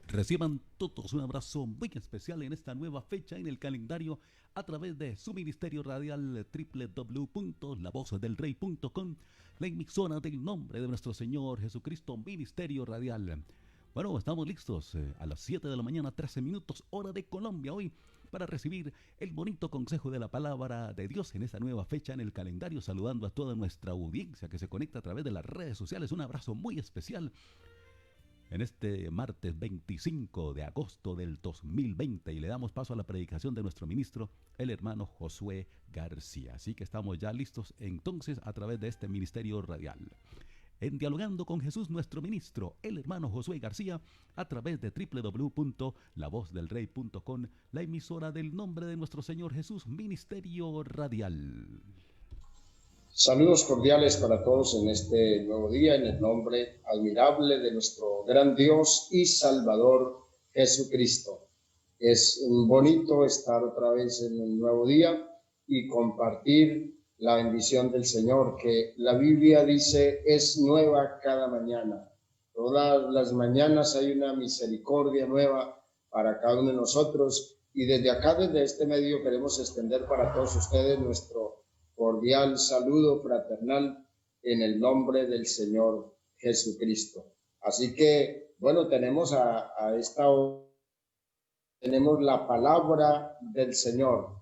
Reciban todos un abrazo muy especial en esta nueva fecha en el calendario a través de su ministerio radial www.lavozdelrey.com, la emisora del nombre de nuestro Señor Jesucristo, Ministerio Radial. Bueno, estamos listos a las 7 de la mañana, 13 minutos, hora de Colombia hoy, para recibir el bonito consejo de la palabra de Dios en esta nueva fecha en el calendario, saludando a toda nuestra audiencia que se conecta a través de las redes sociales. Un abrazo muy especial en este martes 25 de agosto del 2020 y le damos paso a la predicación de nuestro ministro, el hermano Josué García. Así que estamos ya listos entonces a través de este ministerio radial. En Dialogando con Jesús, nuestro ministro, el hermano Josué García, a través de www.lavozdelrey.com, la emisora del nombre de nuestro Señor Jesús, Ministerio Radial. Saludos cordiales para todos en este nuevo día, en el nombre admirable de nuestro gran Dios y Salvador Jesucristo. Es bonito estar otra vez en un nuevo día y compartir la bendición del Señor, que la Biblia dice es nueva cada mañana. Todas las mañanas hay una misericordia nueva para cada uno de nosotros y desde acá, desde este medio, queremos extender para todos ustedes nuestro cordial saludo fraternal en el nombre del Señor Jesucristo. Así que, bueno, tenemos a esta hora, tenemos la palabra del Señor.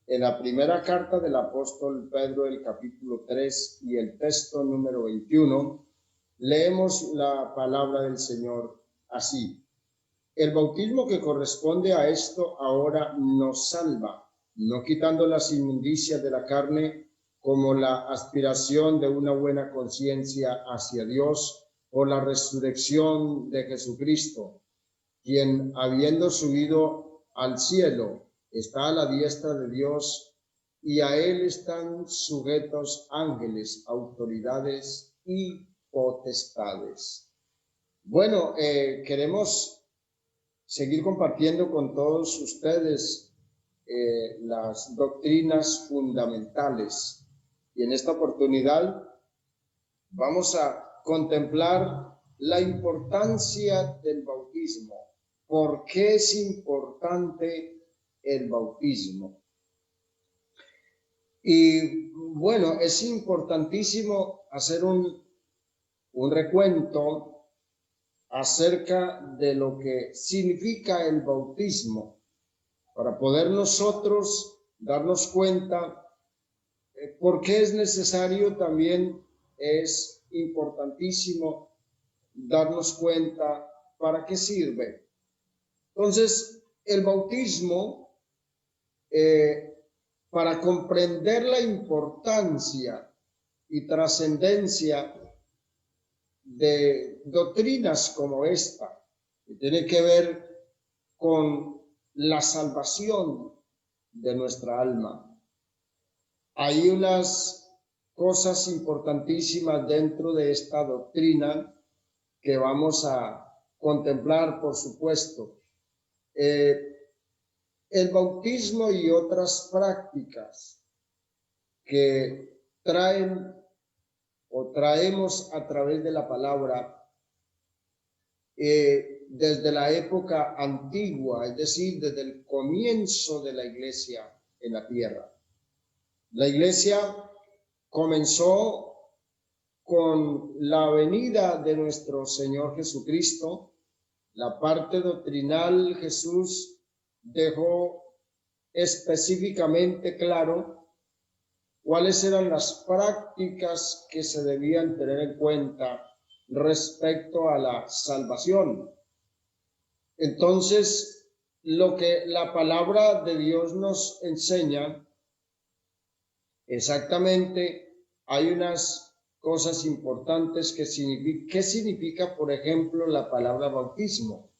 En la primera carta del apóstol Pedro, el capítulo 3 y el texto número 21, leemos la palabra del Señor así. El bautismo que corresponde a esto ahora nos salva, no quitando las inmundicias de la carne, como la aspiración de una buena conciencia hacia Dios por la resurrección de Jesucristo, quien, habiendo subido al cielo, está a la diestra de Dios, y a él están sujetos ángeles, autoridades y potestades. Bueno, queremos seguir compartiendo con todos ustedes las doctrinas fundamentales. Y en esta oportunidad vamos a contemplar la importancia del bautismo. ¿Por qué es importante el bautismo? Y bueno, es importantísimo hacer un recuento acerca de lo que significa el bautismo, para poder nosotros darnos cuenta por qué es necesario. También es importantísimo darnos cuenta para qué sirve. Entonces, el bautismo, para comprender la importancia y trascendencia de doctrinas como esta, que tiene que ver con la salvación de nuestra alma. Hay unas cosas importantísimas dentro de esta doctrina que vamos a contemplar, por supuesto. El bautismo y otras prácticas que traen o traemos a través de la palabra desde la época antigua, es decir, desde el comienzo de la iglesia en la tierra. La iglesia comenzó con la venida de nuestro Señor Jesucristo. La parte doctrinal, Jesús dejó específicamente claro cuáles eran las prácticas que se debían tener en cuenta respecto a la salvación. Entonces, lo que la palabra de Dios nos enseña, exactamente, hay unas cosas importantes que significa. ¿Qué significa, por ejemplo, la palabra bautismo?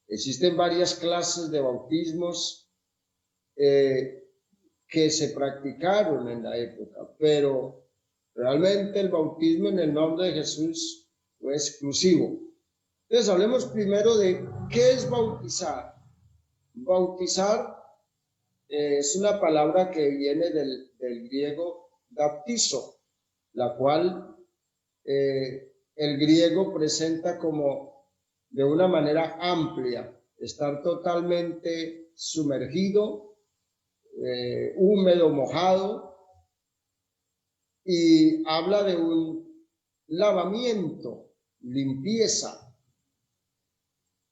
Existen varias clases de bautismos que se practicaron en la época, pero realmente el bautismo en el nombre de Jesús fue exclusivo. Entonces hablemos primero de qué es bautizar. Bautizar es una palabra que viene del griego baptizo, la cual el griego presenta como de una manera amplia, estar totalmente sumergido, húmedo, mojado, y habla de un lavamiento, limpieza.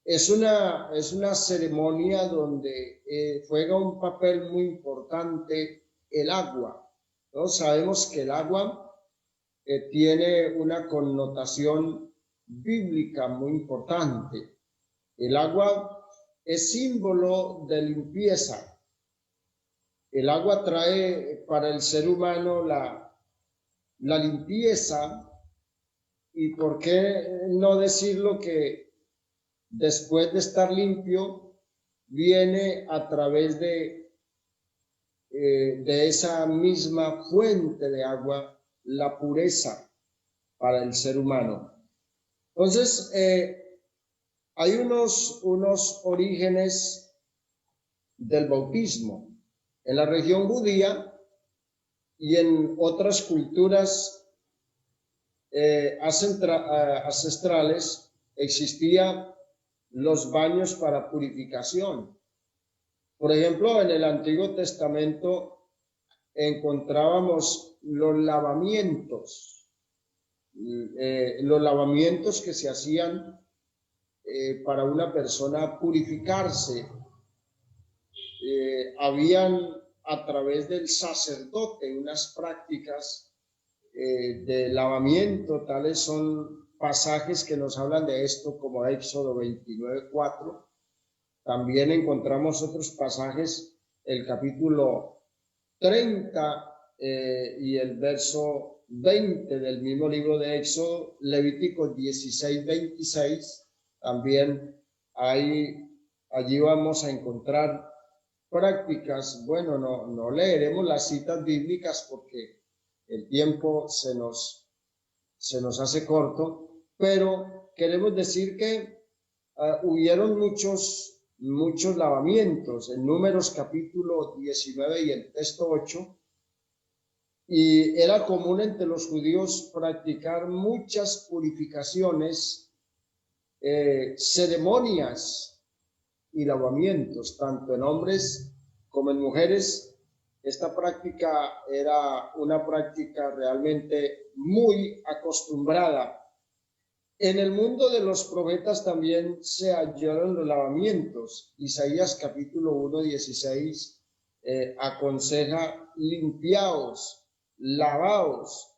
Es una ceremonia donde juega un papel muy importante el agua. Todos sabemos que el agua tiene una connotación bíblica muy importante. El agua es símbolo de limpieza. El agua trae para el ser humano la limpieza, y por qué no decirlo que después de estar limpio viene a través de esa misma fuente de agua la pureza para el ser humano. Entonces, hay unos orígenes del bautismo. En la región judía y en otras culturas ancestrales existían los baños para purificación. Por ejemplo, en el Antiguo Testamento encontrábamos los lavamientos que se hacían para una persona purificarse. Habían a través del sacerdote unas prácticas de lavamiento. Tales son pasajes que nos hablan de esto, como Éxodo 29:4. También encontramos otros pasajes, el capítulo 30 y el verso 20 del mismo libro de Éxodo, Levítico 16:26. También allí vamos a encontrar prácticas. Bueno, no leeremos las citas bíblicas porque el tiempo se nos hace corto, pero queremos decir que hubieron muchos lavamientos en Números capítulo 19 y el texto 8, y era común entre los judíos practicar muchas purificaciones, ceremonias y lavamientos, tanto en hombres como en mujeres. Esta práctica era una práctica realmente muy acostumbrada. En el mundo de los profetas también se hallaron los lavamientos. Isaías capítulo 1:16 aconseja: limpiaos, lavaos.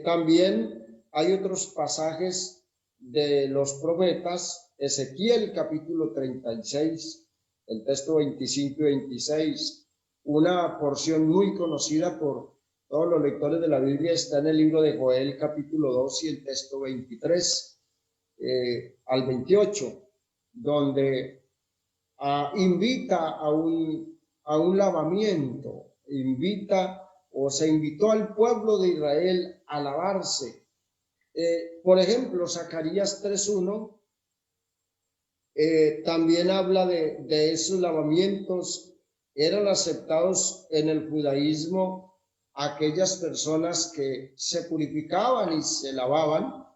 También hay otros pasajes de los profetas. Ezequiel capítulo 36, el texto 25 y 26, una porción muy conocida por todos los lectores de la Biblia, está en el libro de Joel capítulo 2 y el texto 23 al 28, donde invita a un lavamiento, se invitó al pueblo de Israel a lavarse. Por ejemplo, Zacarías 3:1 también habla de esos lavamientos. Eran aceptados en el judaísmo aquellas personas que se purificaban y se lavaban,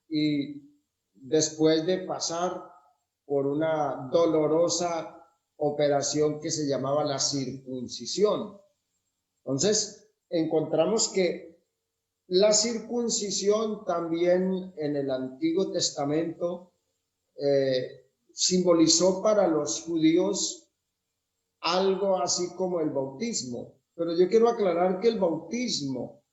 y después de pasar por una dolorosa operación que se llamaba la circuncisión. Entonces, encontramos que la circuncisión también en el Antiguo Testamento simbolizó para los judíos algo así como el bautismo. Pero yo quiero aclarar que el bautismo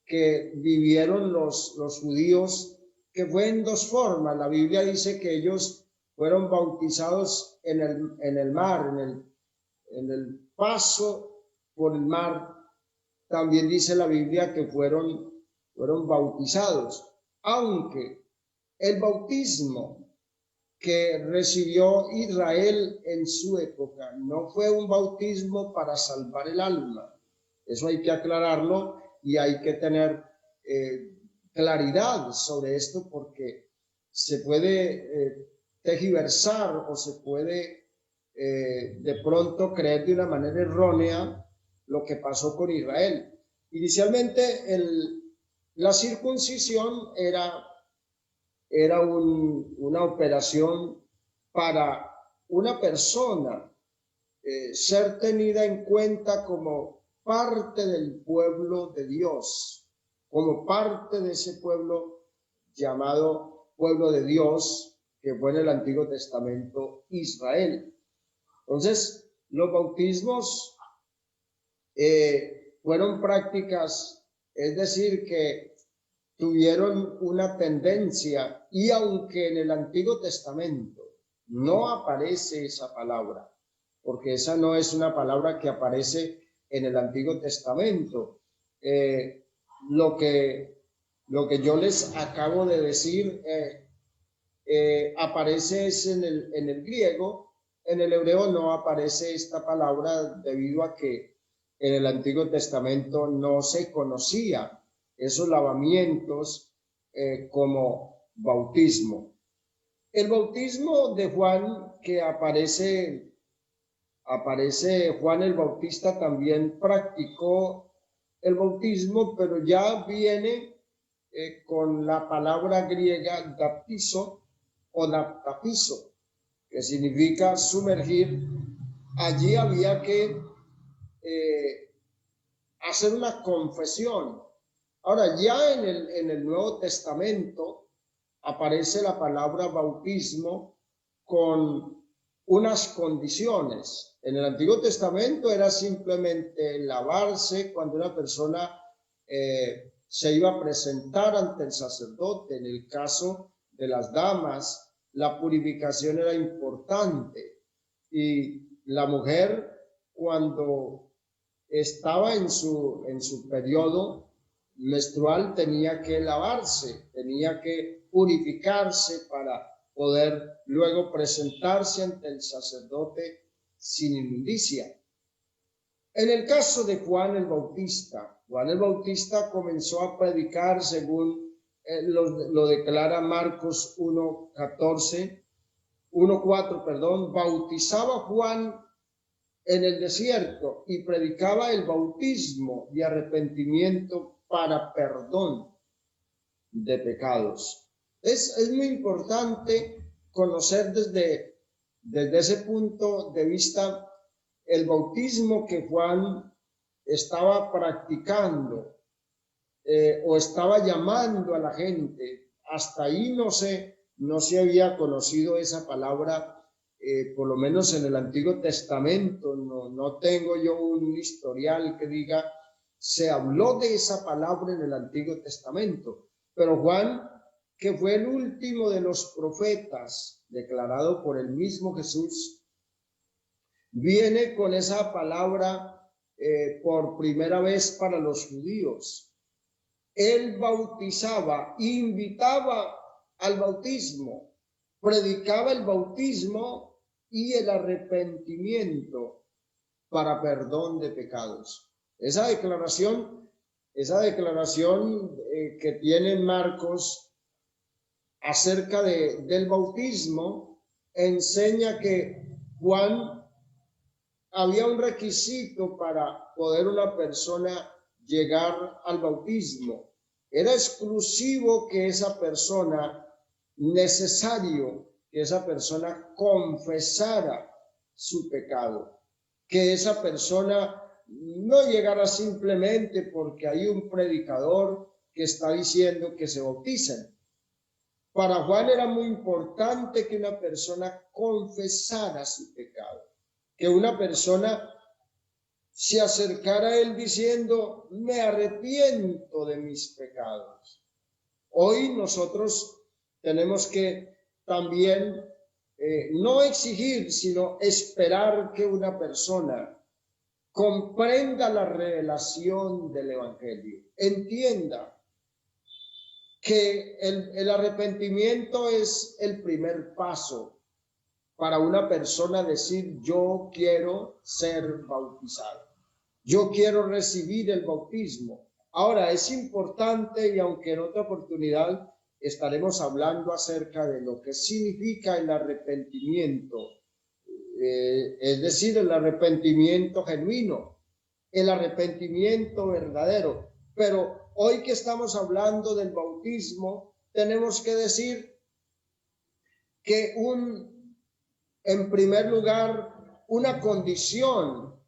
que vivieron los judíos, que fue en dos formas. La Biblia dice que ellos fueron bautizados en el mar, en el paso por el mar. También dice la Biblia que fueron bautizados, aunque el bautismo que recibió Israel en su época no fue un bautismo para salvar el alma. Eso hay que aclararlo y hay que tener claridad sobre esto, porque se puede tergiversar o se puede de pronto creer de una manera errónea lo que pasó con Israel. Inicialmente la circuncisión era era una operación para una persona ser tenida en cuenta como parte del pueblo de Dios, como parte de ese pueblo llamado pueblo de Dios, que fue en el Antiguo Testamento Israel. Entonces, los bautismos fueron prácticas, es decir, que tuvieron una tendencia, y aunque en el Antiguo Testamento no aparece esa palabra, porque esa no es una palabra que aparece en el Antiguo Testamento, lo que yo les acabo de decir aparece es en el griego. En el hebreo no aparece esta palabra debido a que en el Antiguo Testamento no se conocía esos lavamientos como bautismo. El bautismo de Juan, que aparece Juan el Bautista, también practicó el bautismo, pero ya viene con la palabra griega baptizo o baptizo, que significa sumergir. Allí había que hacer una confesión. Ahora, ya en el Nuevo Testamento aparece la palabra bautismo con unas condiciones. En el Antiguo Testamento era simplemente lavarse cuando una persona se iba a presentar ante el sacerdote. En el caso de las damas, la purificación era importante, y la mujer, cuando estaba en su periodo menstrual, tenía que lavarse, tenía que purificarse para poder luego presentarse ante el sacerdote sin inmundicia. En el caso de Juan el Bautista comenzó a predicar según lo declara Marcos 1:4, bautizaba Juan en el desierto y predicaba el bautismo de arrepentimiento para perdón de pecados. Es muy importante conocer desde ese punto de vista el bautismo que Juan estaba practicando o estaba llamando a la gente. Hasta ahí no se había conocido esa palabra, por lo menos en el Antiguo Testamento. No tengo yo un historial que diga se habló de esa palabra en el Antiguo Testamento, pero Juan, que fue el último de los profetas declarado por el mismo Jesús, viene con esa palabra por primera vez para los judíos. Él bautizaba, invitaba al bautismo, predicaba el bautismo y el arrepentimiento para perdón de pecados. Esa declaración que tiene Marcos acerca del bautismo enseña que Juan había un requisito para poder una persona llegar al bautismo. Era exclusivo que esa persona, necesario que esa persona confesara su pecado, que esa persona no llegara simplemente porque hay un predicador que está diciendo que se bauticen. Para Juan era muy importante que una persona confesara su pecado, que una persona se acercara a él diciendo: me arrepiento de mis pecados. Hoy nosotros tenemos que también no exigir, sino esperar que una persona comprenda la revelación del Evangelio, entienda que el arrepentimiento es el primer paso para una persona decir: yo quiero ser bautizado, yo quiero recibir el bautismo. Ahora, es importante, y aunque en otra oportunidad estaremos hablando acerca de lo que significa el arrepentimiento, es decir, el arrepentimiento genuino, el arrepentimiento verdadero. Pero hoy que estamos hablando del bautismo, tenemos que decir que en primer lugar, una condición,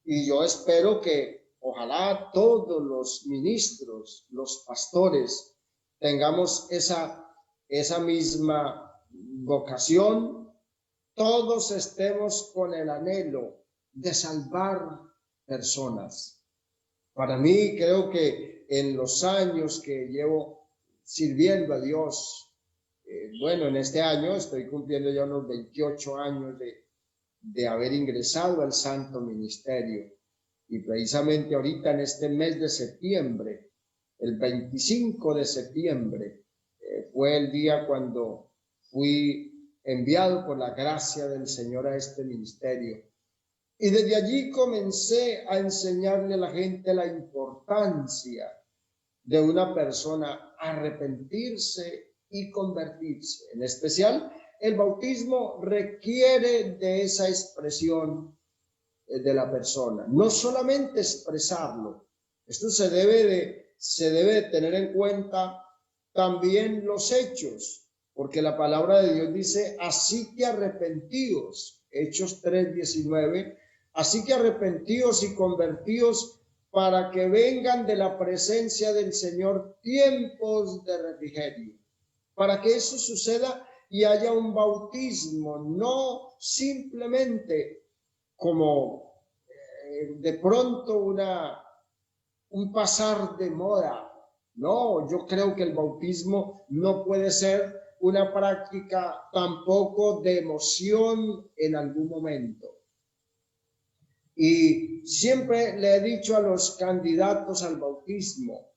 y yo espero que ojalá todos los ministros, los pastores, tengamos esa misma vocación, todos estemos con el anhelo de salvar personas. Para mí, creo que en los años que llevo sirviendo a Dios, bueno, en este año estoy cumpliendo ya unos 28 años de haber ingresado al santo ministerio. Y precisamente ahorita en este mes de septiembre, el 25 de septiembre, fue el día cuando fui enviado por la gracia del Señor a este ministerio. Y desde allí comencé a enseñarle a la gente la importancia de una persona arrepentirse y convertirse. En especial, el bautismo requiere de esa expresión de la persona. No solamente expresarlo, esto se debe de tener en cuenta también los hechos, porque la palabra de Dios dice, así que arrepentíos, Hechos 3:19, así que arrepentíos y convertíos para que vengan de la presencia del Señor tiempos de refrigerio. Para que eso suceda y haya un bautismo, no simplemente como de pronto un pasar de moda. No, yo creo que el bautismo no puede ser una práctica tampoco de emoción en algún momento. Y siempre le he dicho a los candidatos al bautismo,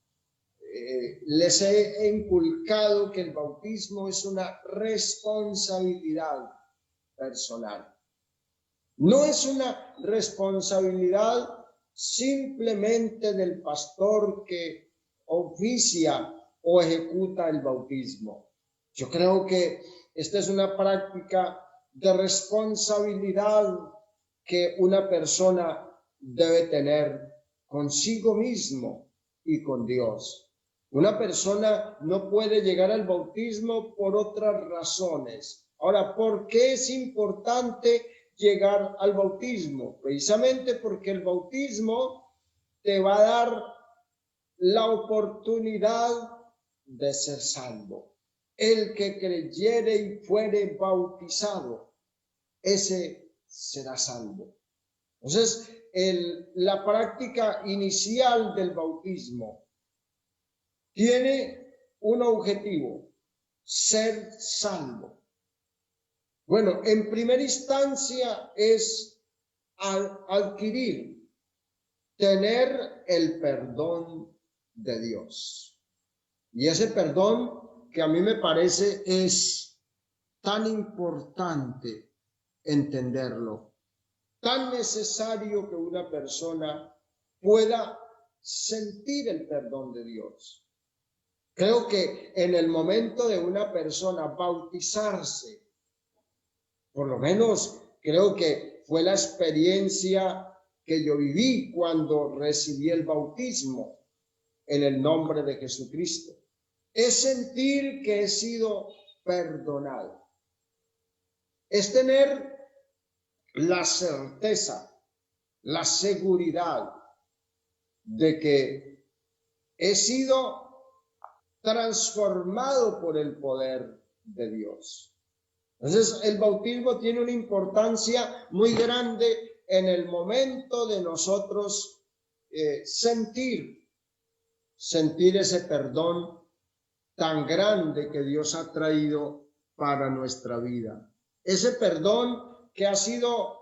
les he inculcado que el bautismo es una responsabilidad personal. No es una responsabilidad simplemente del pastor que oficia o ejecuta el bautismo. Yo creo que esta es una práctica de responsabilidad que una persona debe tener consigo mismo y con Dios. Una persona no puede llegar al bautismo por otras razones. Ahora, ¿por qué es importante llegar al bautismo? Precisamente porque el bautismo te va a dar la oportunidad de ser salvo. El que creyere y fuere bautizado, ese será salvo. Entonces, la práctica inicial del bautismo tiene un objetivo, ser salvo. Bueno, en primera instancia es adquirir, tener el perdón de Dios. Y ese perdón que a mí me parece es tan importante entenderlo, tan necesario que una persona pueda sentir el perdón de Dios. Creo que en el momento de una persona bautizarse, por lo menos creo que fue la experiencia que yo viví cuando recibí el bautismo en el nombre de Jesucristo, es sentir que he sido perdonado, es tener la certeza, la seguridad de que he sido transformado por el poder de Dios. Entonces, el bautismo tiene una importancia muy grande en el momento de nosotros sentir ese perdón tan grande que Dios ha traído para nuestra vida. Ese perdón que ha sido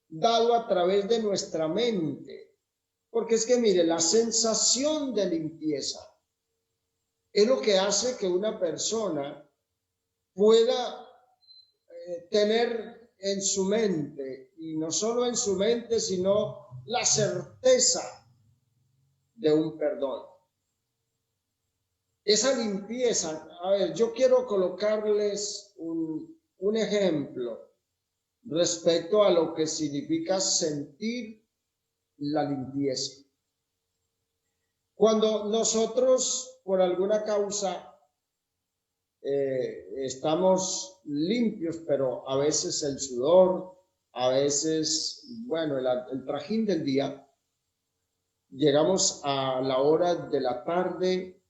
dado a través de nuestra mente. Porque es que, mire, la sensación de limpieza es lo que hace que una persona pueda tener en su mente, y no solo en su mente, sino la certeza de un perdón. Esa limpieza, a ver, yo quiero colocarles un ejemplo respecto a lo que significa sentir la limpieza. Cuando nosotros, por alguna causa, estamos limpios, pero a veces el sudor, a veces, bueno, el trajín del día, llegamos a la hora de la tarde,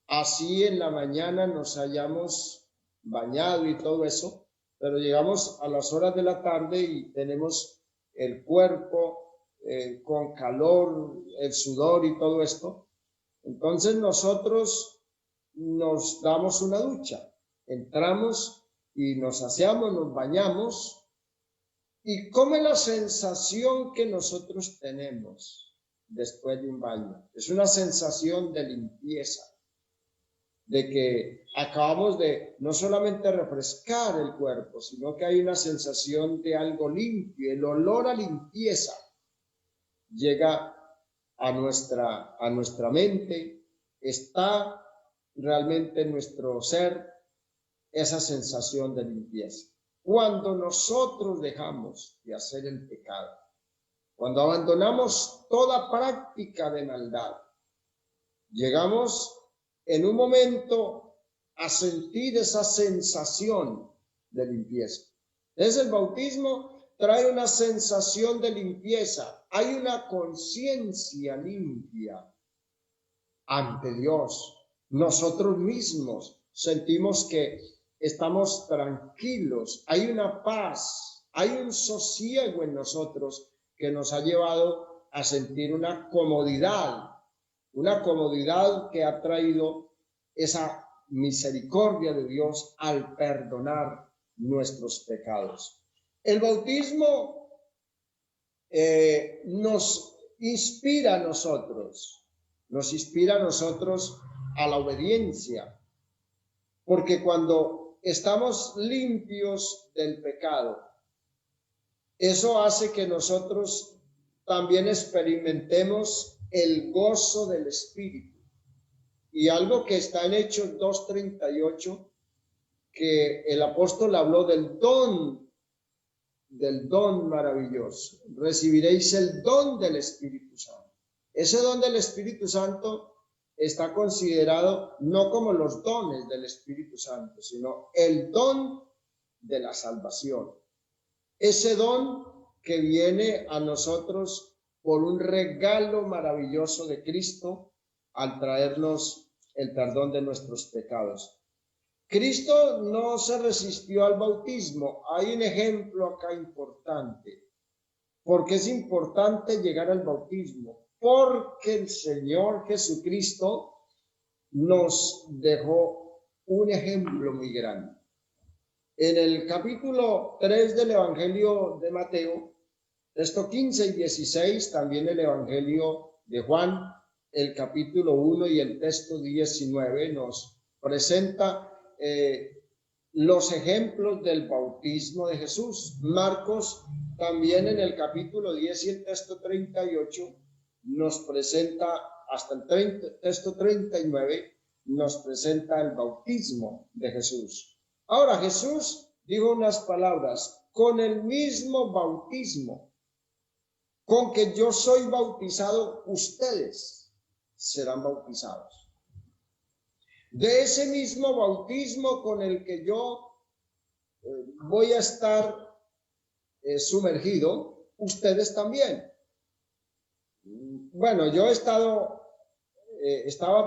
así en la mañana nos hayamos bañado y todo eso, pero llegamos a las horas de la tarde y tenemos el cuerpo con calor, el sudor y todo esto. Entonces nosotros nos damos una ducha, entramos y nos aseamos, nos bañamos. ¿Y cómo es la sensación que nosotros tenemos después de un baño? Es una sensación de limpieza, de que acabamos de no solamente refrescar el cuerpo, sino que hay una sensación de algo limpio. El olor a limpieza llega a nuestra mente, está realmente en nuestro ser esa sensación de limpieza. Cuando nosotros dejamos de hacer el pecado, cuando abandonamos toda práctica de maldad, llegamos en un momento a sentir esa sensación de limpieza. Es el bautismo, trae una sensación de limpieza, hay una conciencia limpia ante Dios. Nosotros mismos sentimos que estamos tranquilos, hay una paz, hay un sosiego en nosotros que nos ha llevado a sentir una comodidad que ha traído esa misericordia de Dios al perdonar nuestros pecados. El bautismo nos inspira a nosotros a la obediencia, porque cuando estamos limpios del pecado, eso hace que nosotros también experimentemos el gozo del Espíritu. Y algo que está en Hechos 2:38, que el apóstol habló del don maravilloso. Recibiréis el don del Espíritu Santo. Ese don del Espíritu Santo está considerado no como los dones del Espíritu Santo, sino el don de la salvación. Ese don que viene a nosotros por un regalo maravilloso de Cristo al traernos el perdón de nuestros pecados. Cristo no se resistió al bautismo. Hay un ejemplo acá importante. ¿Por qué es importante llegar al bautismo? Porque el Señor Jesucristo nos dejó un ejemplo muy grande. En el capítulo 3 del Evangelio de Mateo, texto 15 y 16, también el Evangelio de Juan, el capítulo 1 y el texto 19 nos presenta los ejemplos del bautismo de Jesús. Marcos también en el capítulo 10 y el texto 38 nos presenta, hasta el texto 39, nos presenta el bautismo de Jesús. Ahora Jesús dijo unas palabras: con el mismo bautismo con que yo soy bautizado, ustedes serán bautizados. De ese mismo bautismo con el que yo voy a estar sumergido, ustedes también. Bueno, yo estaba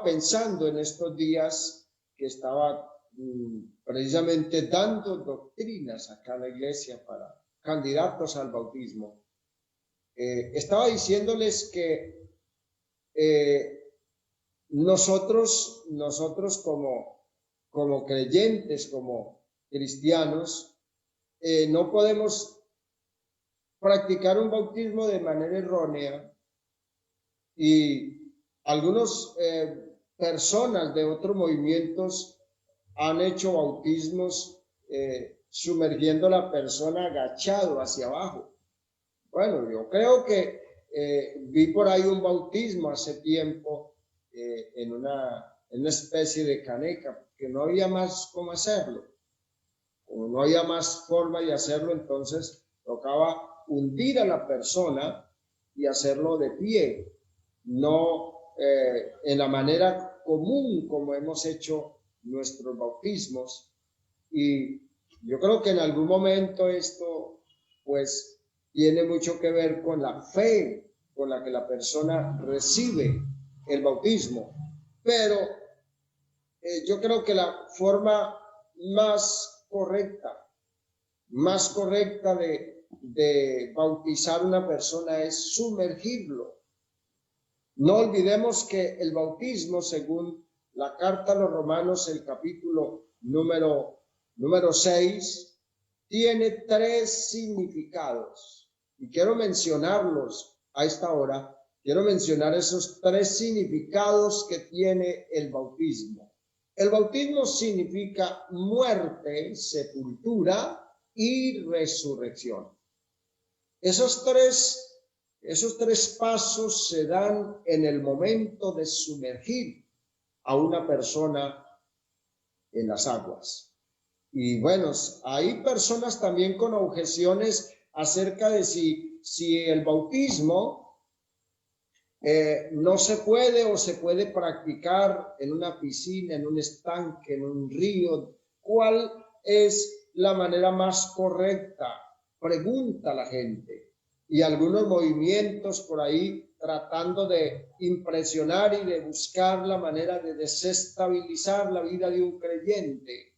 pensando en estos días que estaba precisamente dando doctrinas acá en la iglesia para candidatos al bautismo. Estaba diciéndoles que nosotros como creyentes, como cristianos, no podemos practicar un bautismo de manera errónea, y algunas personas de otros movimientos han hecho bautismos sumergiendo a la persona agachado hacia abajo. Bueno, yo creo que vi por ahí un bautismo hace tiempo en una especie de caneca, porque no había más cómo hacerlo, como no había más forma de hacerlo, entonces tocaba hundir a la persona y hacerlo de pie, no en la manera común como hemos hecho nuestros bautismos. Y yo creo que en algún momento esto pues tiene mucho que ver con la fe con la que la persona recibe el bautismo. Pero yo creo que la forma más correcta de bautizar a una persona es sumergirlo. No olvidemos que el bautismo, según la carta a los Romanos, el capítulo número 6, tiene 3 significados. Y quiero mencionarlos a esta hora. Quiero mencionar esos 3 significados que tiene el bautismo. El bautismo significa muerte, sepultura y resurrección. Esos tres pasos se dan en el momento de sumergir a una persona en las aguas. Y bueno, hay personas también con objeciones acerca de si el bautismo no se puede o se puede practicar en una piscina, en un estanque, en un río. ¿Cuál es la manera más correcta? Pregunta la gente. Y algunos movimientos por ahí tratando de impresionar y de buscar la manera de desestabilizar la vida de un creyente.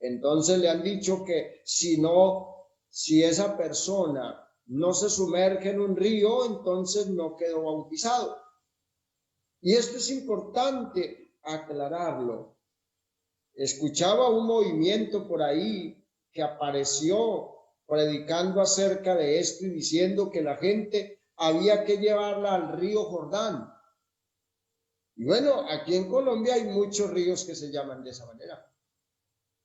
Entonces le han dicho que si esa persona no se sumerge en un río, entonces no quedó bautizado. Y esto es importante aclararlo. Escuchaba un movimiento por ahí que apareció predicando acerca de esto y diciendo que la gente había que llevarla al río Jordán. Y bueno, aquí en Colombia hay muchos ríos que se llaman de esa manera.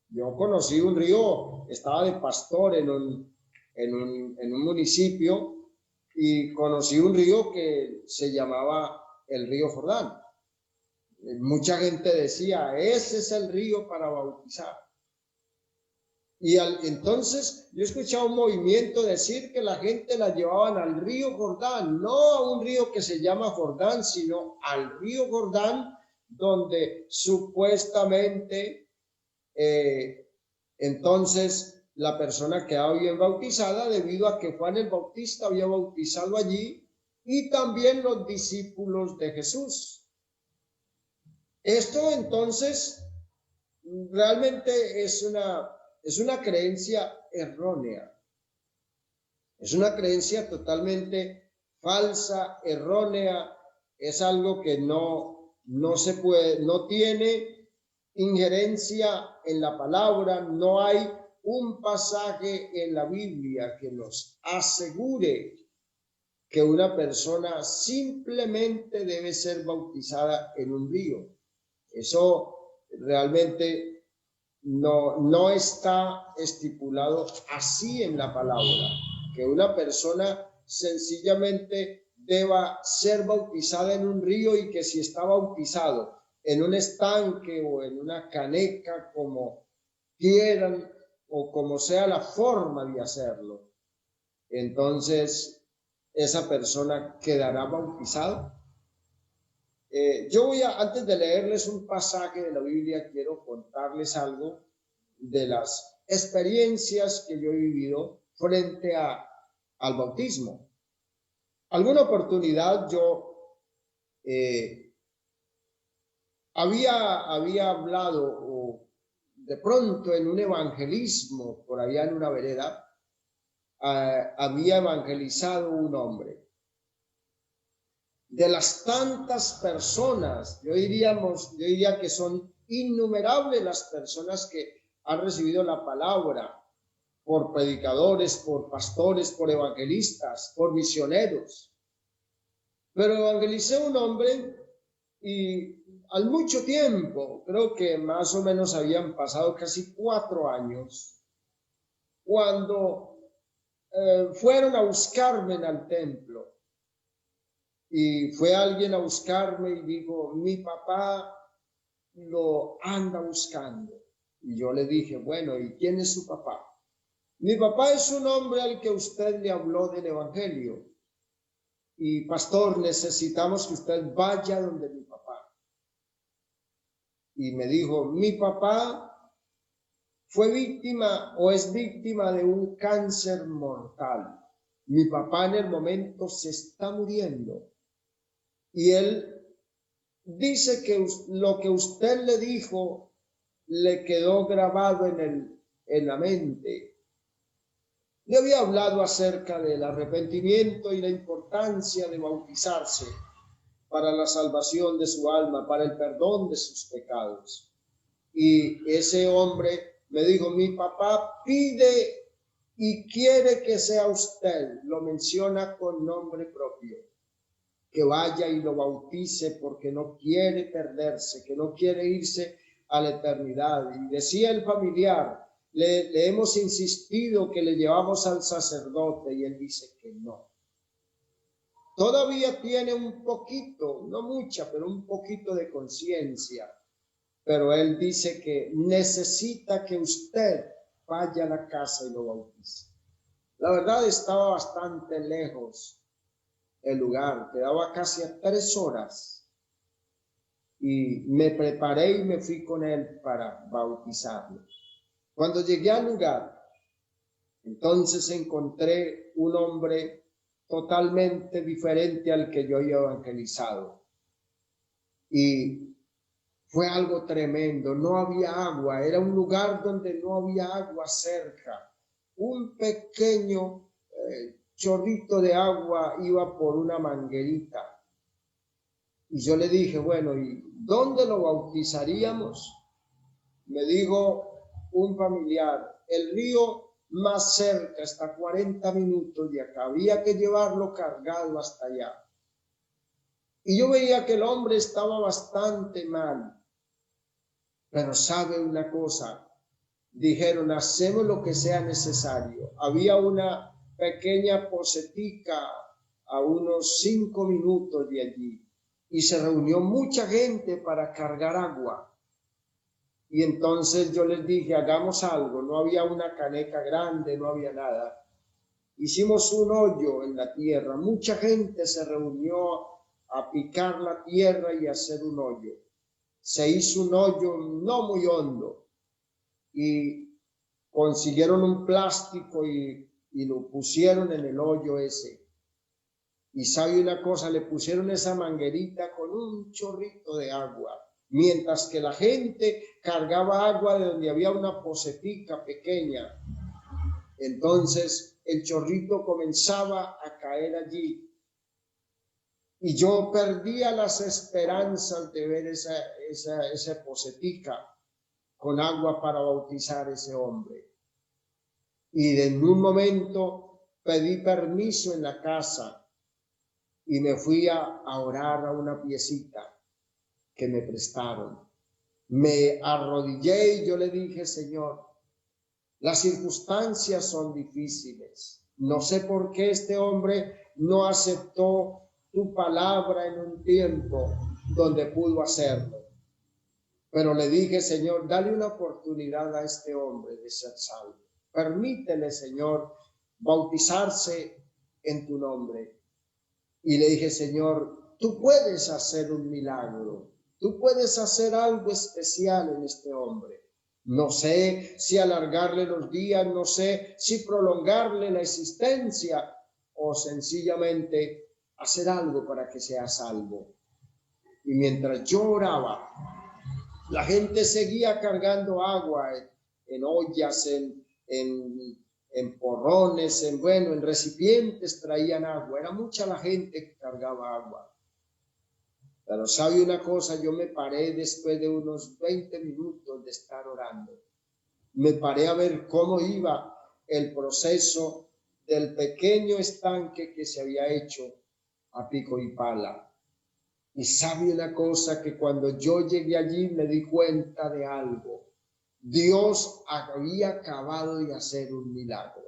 Yo conocí un río, estaba de pastor en un municipio y conocí un río que se llamaba el río Jordán. Mucha gente decía, ese es el río para bautizar. Y entonces yo escuchaba un movimiento decir que la gente la llevaban al río Jordán, no a un río que se llama Jordán, sino al río Jordán, donde supuestamente entonces la persona quedaba bien bautizada debido a que Juan el Bautista había bautizado allí y también los discípulos de Jesús. Esto entonces realmente es una creencia errónea. Es una creencia totalmente falsa, errónea. Es algo que no se puede, no tiene injerencia en la palabra. No hay un pasaje en la Biblia que nos asegure que una persona simplemente debe ser bautizada en un río. Eso realmente no está estipulado así en la palabra, que una persona sencillamente deba ser bautizada en un río y que si está bautizado en un estanque o en una caneca, como quieran o como sea la forma de hacerlo, entonces esa persona quedará bautizada. Yo antes de leerles un pasaje de la Biblia, quiero contarles algo de las experiencias que yo he vivido frente al bautismo. Alguna oportunidad yo había hablado o de pronto en un evangelismo por allá en una vereda, había evangelizado un hombre. De las tantas personas, yo diría que son innumerables las personas que han recibido la palabra por predicadores, por pastores, por evangelistas, por misioneros. Pero evangelicé a un hombre y al mucho tiempo, creo que más o menos habían pasado casi 4 años, cuando fueron a buscarme al templo. Y fue alguien a buscarme y dijo, mi papá lo anda buscando. Y yo le dije, bueno, ¿y quién es su papá? Mi papá es un hombre al que usted le habló del evangelio. Y pastor, necesitamos que usted vaya donde mi papá. y me dijo, mi papá fue víctima o es víctima de un cáncer mortal. Mi papá en el momento se está muriendo y él dice que lo que usted le dijo le quedó grabado en la mente. Le había hablado acerca del arrepentimiento y la importancia de bautizarse para la salvación de su alma, para el perdón de sus pecados. Y ese hombre me dijo, mi papá pide y quiere que sea usted, lo menciona con nombre propio, que vaya y lo bautice porque no quiere perderse, que no quiere irse a la eternidad. Y decía el familiar, le hemos insistido que le llevamos al sacerdote y él dice que no. Todavía tiene un poquito, no mucha, pero un poquito de conciencia. Pero él dice que necesita que usted vaya a la casa y lo bautice. La verdad estaba bastante lejos el lugar, quedaba casi a 3 horas. Y me preparé y me fui con él para bautizarlo. Cuando llegué al lugar, entonces encontré un hombre totalmente diferente al que yo había evangelizado. Y fue algo tremendo, no había agua, era un lugar donde no había agua cerca. Un pequeño chorrito de agua iba por una manguerita. Y yo le dije, bueno, ¿y dónde lo bautizaríamos? Me dijo un familiar, el río más cerca, está 40 minutos de acá, había que llevarlo cargado hasta allá. Y yo veía que el hombre estaba bastante mal. Pero sabe una cosa, dijeron, hacemos lo que sea necesario. Había una pequeña pocetica a unos 5 minutos de allí y se reunió mucha gente para cargar agua. Y entonces yo les dije, hagamos algo, no había una caneca grande, no había nada. Hicimos un hoyo en la tierra, mucha gente se reunió a picar la tierra y a hacer un hoyo. Se hizo un hoyo no muy hondo y consiguieron un plástico y lo pusieron en el hoyo ese. Y sabe una cosa, le pusieron esa manguerita con un chorrito de agua, mientras que la gente cargaba agua de donde había una pocetica pequeña. Entonces el chorrito comenzaba a caer allí. Y yo perdía las esperanzas de ver esa pocetica con agua para bautizar a ese hombre. Y en un momento pedí permiso en la casa y me fui a orar a una piecita que me prestaron. Me arrodillé y yo le dije, Señor, las circunstancias son difíciles. No sé por qué este hombre no aceptó tu palabra en un tiempo donde pudo hacerlo. Pero le dije, Señor, dale una oportunidad a este hombre de ser salvo. Permítele, Señor, bautizarse en tu nombre. Y le dije, Señor, tú puedes hacer un milagro. Tú puedes hacer algo especial en este hombre. No sé si alargarle los días, no sé si prolongarle la existencia o sencillamente hacer algo para que sea salvo. Y mientras yo oraba, la gente seguía cargando agua en ollas, en porrones, en recipientes traían agua. Era mucha la gente que cargaba agua. Pero sabe una cosa, yo me paré después de unos 20 minutos de estar orando. Me paré a ver cómo iba el proceso del pequeño estanque que se había hecho a pico y pala. Y sabe una cosa, que cuando yo llegué allí me di cuenta de algo. Dios había acabado de hacer un milagro.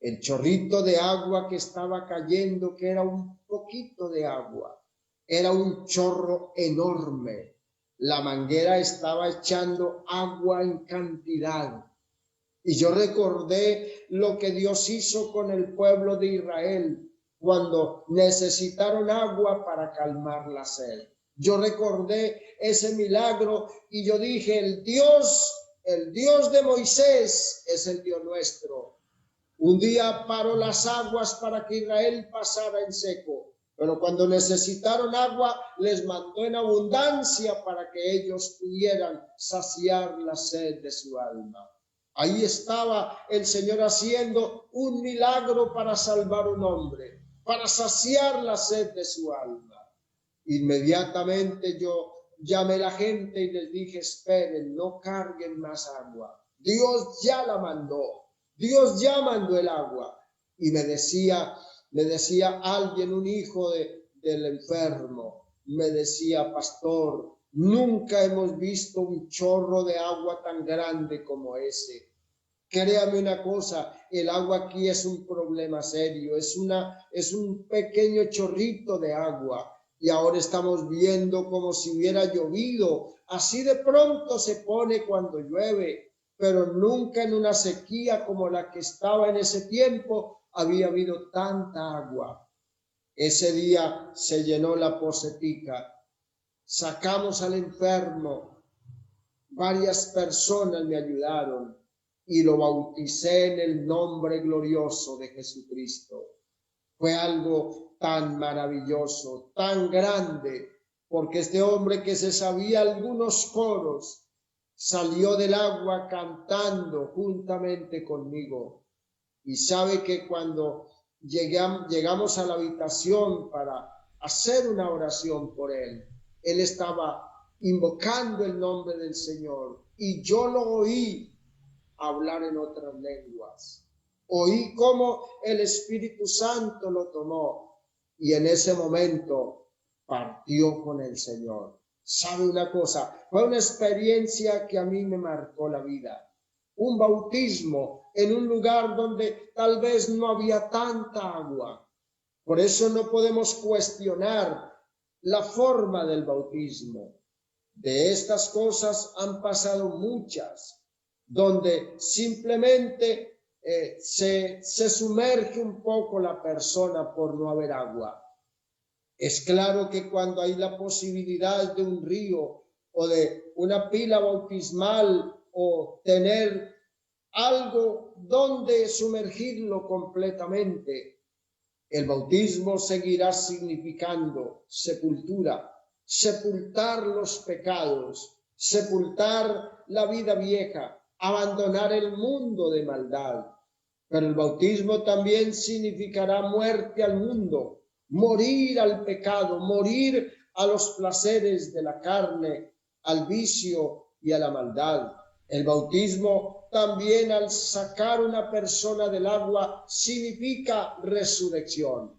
El chorrito de agua que estaba cayendo, que era un poquito de agua, era un chorro enorme. La manguera estaba echando agua en cantidad. Y yo recordé lo que Dios hizo con el pueblo de Israel cuando necesitaron agua para calmar la sed. Yo recordé ese milagro y yo dije, el Dios de Moisés es el Dios nuestro. Un día paró las aguas para que Israel pasara en seco, pero cuando necesitaron agua, les mandó en abundancia para que ellos pudieran saciar la sed de su alma. Ahí estaba el Señor haciendo un milagro para salvar a un hombre, para saciar la sed de su alma. Inmediatamente yo llamé a la gente y les dije, esperen, no carguen más agua. Dios ya la mandó. Dios ya mandó el agua. Y me decía alguien, un hijo del enfermo, me decía, pastor, nunca hemos visto un chorro de agua tan grande como ese. Créame una cosa, el agua aquí es un problema serio, es un pequeño chorrito de agua. Y ahora estamos viendo como si hubiera llovido. Así de pronto se pone cuando llueve, pero nunca en una sequía como la que estaba en ese tiempo había habido tanta agua. Ese día se llenó la pocetica. Sacamos al enfermo. Varias personas me ayudaron y lo bauticé en el nombre glorioso de Jesucristo. Fue algo tan maravilloso, tan grande, porque este hombre que se sabía algunos coros salió del agua cantando juntamente conmigo. Y sabe que cuando llegamos a la habitación para hacer una oración por él estaba invocando el nombre del Señor y yo lo oí hablar en otras lenguas. Oí cómo el Espíritu Santo lo tomó y en ese momento partió con el Señor. ¿Sabe una cosa? Fue una experiencia que a mí me marcó la vida. Un bautismo en un lugar donde tal vez no había tanta agua. Por eso no podemos cuestionar la forma del bautismo. De estas cosas han pasado muchas, donde simplemente se sumerge un poco la persona por no haber agua. Es claro que cuando hay la posibilidad de un río o de una pila bautismal o tener algo donde sumergirlo completamente, el bautismo seguirá significando sepultura, sepultar los pecados, sepultar la vida vieja, abandonar el mundo de maldad. Pero el bautismo también significará muerte al mundo, morir al pecado, morir a los placeres de la carne, al vicio y a la maldad. El bautismo también, al sacar una persona del agua, significa resurrección.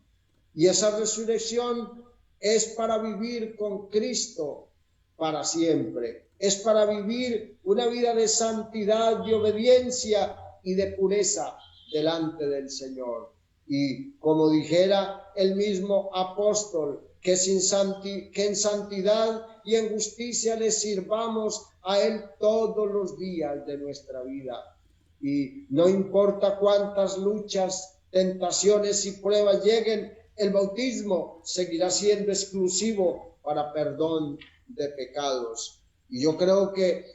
Y esa resurrección es para vivir con Cristo para siempre. Es para vivir una vida de santidad, de obediencia y de pureza delante del Señor. Y como dijera el mismo apóstol, que en santidad y en justicia le sirvamos a Él todos los días de nuestra vida. Y no importa cuántas luchas, tentaciones y pruebas lleguen, el bautismo seguirá siendo exclusivo para perdón de pecados. Y yo creo que,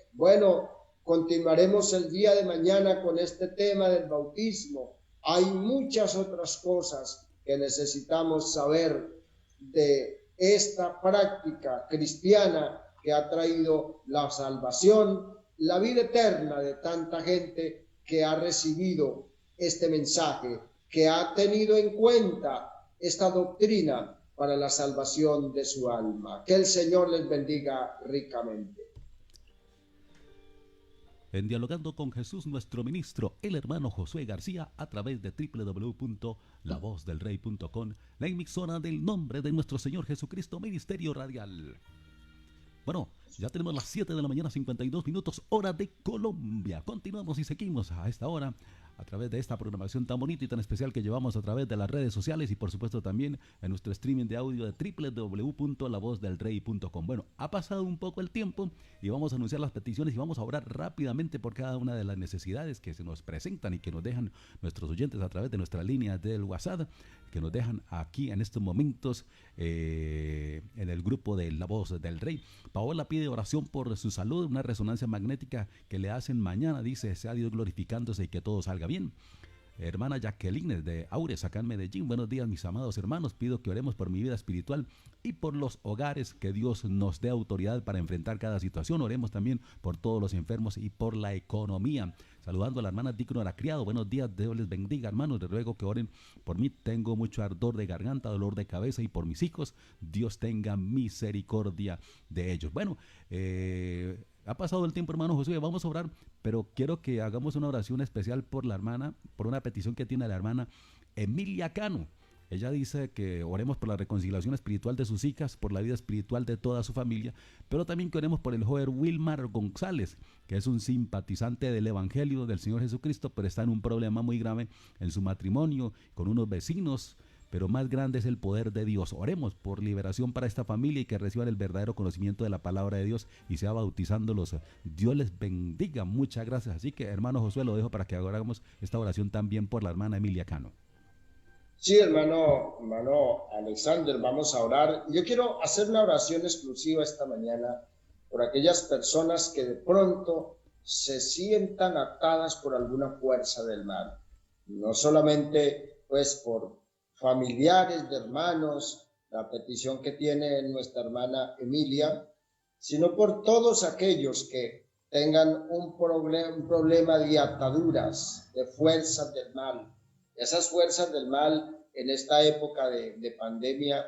continuaremos el día de mañana con este tema del bautismo. Hay muchas otras cosas que necesitamos saber de esta práctica cristiana que ha traído la salvación, la vida eterna de tanta gente que ha recibido este mensaje, que ha tenido en cuenta esta doctrina para la salvación de su alma. Que el Señor les bendiga ricamente. En Dialogando con Jesús, nuestro ministro, el hermano Josué García, a través de www.lavozdelrey.com, la emisora del nombre de nuestro Señor Jesucristo, Ministerio Radial. Bueno, ya tenemos las 7 de la mañana, 52 minutos, hora de Colombia. Continuamos y seguimos a esta hora a través de esta programación tan bonita y tan especial que llevamos a través de las redes sociales y por supuesto también en nuestro streaming de audio de www.lavozdelrey.com. Bueno, ha pasado un poco el tiempo y vamos a anunciar las peticiones y vamos a orar rápidamente por cada una de las necesidades que se nos presentan y que nos dejan nuestros oyentes a través de nuestra línea del WhatsApp, que nos dejan aquí en estos momentos en el grupo de La Voz del Rey. Paola pide oración por su salud, una resonancia magnética que le hacen mañana, dice, sea Dios glorificándose y que todo salga bien. Hermana Jacqueline de Aures, acá en Medellín, buenos días mis amados hermanos, pido que oremos por mi vida espiritual y por los hogares, que Dios nos dé autoridad para enfrentar cada situación. Oremos también por todos los enfermos y por la economía. Saludando a la hermana Dígnora Criado, buenos días, Dios les bendiga hermanos, les ruego que oren por mí, tengo mucho ardor de garganta, dolor de cabeza y por mis hijos, Dios tenga misericordia de ellos. Bueno, ha pasado el tiempo, hermano Josué, vamos a orar, pero quiero que hagamos una oración especial por la hermana, por una petición que tiene la hermana Emilia Cano. Ella dice que oremos por la reconciliación espiritual de sus hijas, por la vida espiritual de toda su familia, pero también que oremos por el joven Wilmar González, que es un simpatizante del Evangelio del Señor Jesucristo, pero está en un problema muy grave en su matrimonio, con unos vecinos, pero más grande es el poder de Dios. Oremos por liberación para esta familia y que reciban el verdadero conocimiento de la palabra de Dios y sea bautizándolos. Dios les bendiga, muchas gracias. Así que, hermano Josué, lo dejo para que hagamos esta oración también por la hermana Emilia Cano. Sí, hermano Alexander, vamos a orar. Yo quiero hacer una oración exclusiva esta mañana por aquellas personas que de pronto se sientan atadas por alguna fuerza del mal. No solamente pues por familiares, de hermanos, la petición que tiene nuestra hermana Emilia, sino por todos aquellos que tengan un problema de ataduras, de fuerzas del mal. Esas fuerzas del mal en esta época de pandemia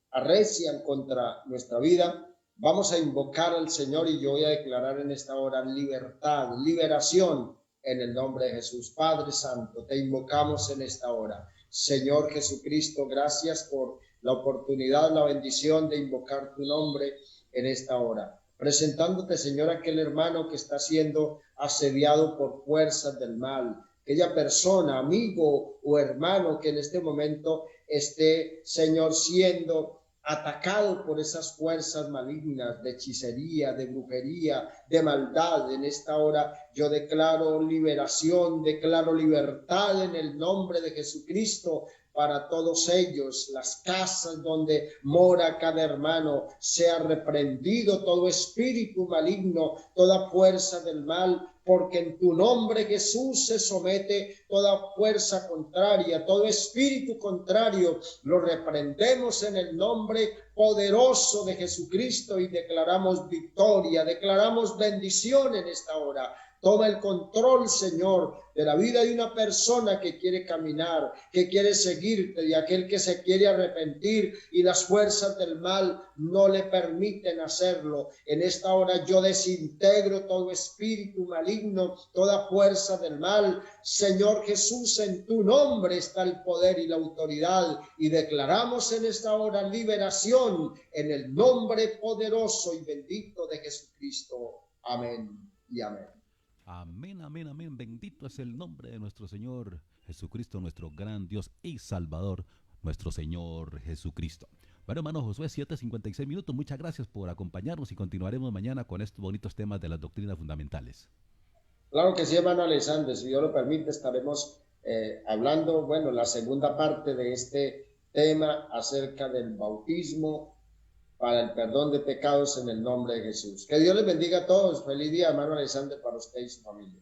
arrecian contra nuestra vida. Vamos a invocar al Señor y yo voy a declarar en esta hora libertad, liberación en el nombre de Jesús. Padre Santo, te invocamos en esta hora. Señor Jesucristo, gracias por la oportunidad, la bendición de invocar tu nombre en esta hora. Presentándote, Señor, aquel hermano que está siendo asediado por fuerzas del mal, aquella persona, amigo o hermano que en este momento esté, Señor, siendo atacado por esas fuerzas malignas de hechicería, de brujería, de maldad. En esta hora yo declaro liberación, declaro libertad en el nombre de Jesucristo para todos ellos. Las casas donde mora cada hermano, sea reprendido todo espíritu maligno, toda fuerza del mal, porque en tu nombre, Jesús, se somete toda fuerza contraria, todo espíritu contrario, lo reprendemos en el nombre poderoso de Jesucristo y declaramos victoria, declaramos bendición en esta hora. Toma el control, Señor, de la vida de una persona que quiere caminar, que quiere seguirte, de aquel que se quiere arrepentir y las fuerzas del mal no le permiten hacerlo. En esta hora yo desintegro todo espíritu maligno, toda fuerza del mal. Señor Jesús, en tu nombre está el poder y la autoridad y declaramos en esta hora liberación en el nombre poderoso y bendito de Jesucristo. Amén y amén. Amén, amén, amén. Bendito es el nombre de nuestro Señor Jesucristo, nuestro gran Dios y Salvador, nuestro Señor Jesucristo. Bueno, hermano Josué, 7:56 minutos. Muchas gracias por acompañarnos y continuaremos mañana con estos bonitos temas de las doctrinas fundamentales. Claro que sí, hermano Alexander. Si Dios lo permite, estaremos hablando, bueno, la segunda parte de este tema acerca del bautismo para el perdón de pecados en el nombre de Jesús. Que Dios les bendiga a todos. Feliz día, hermano Alexander, para usted y su familia.